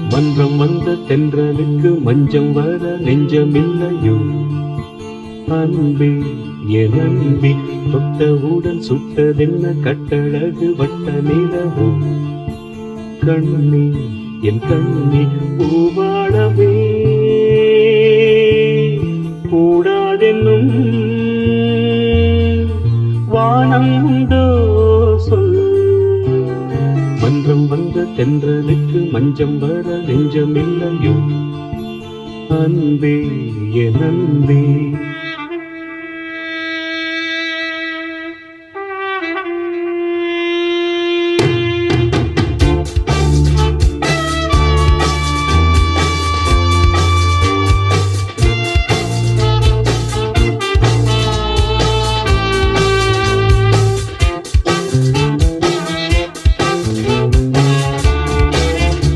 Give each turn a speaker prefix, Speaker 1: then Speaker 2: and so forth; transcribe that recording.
Speaker 1: மன்றம் வந்த தென்றலுக்கு மஞ்சம் வர நெஞ்சமில்லையோ அன்பே என் அன்பே தொட்டவுடன் சுட்டதென்ன கட்டழகு வட்ட நிலவோ கண்ணே என் கண்ணே பூவாடவே கூடாதென்னும் வானம் உண்டோ சொல் மன்றம் வந்த தென்றலுக்கு மஞ்சம் வர நெஞ்சமில்லையோ அன்பே என் அன்பே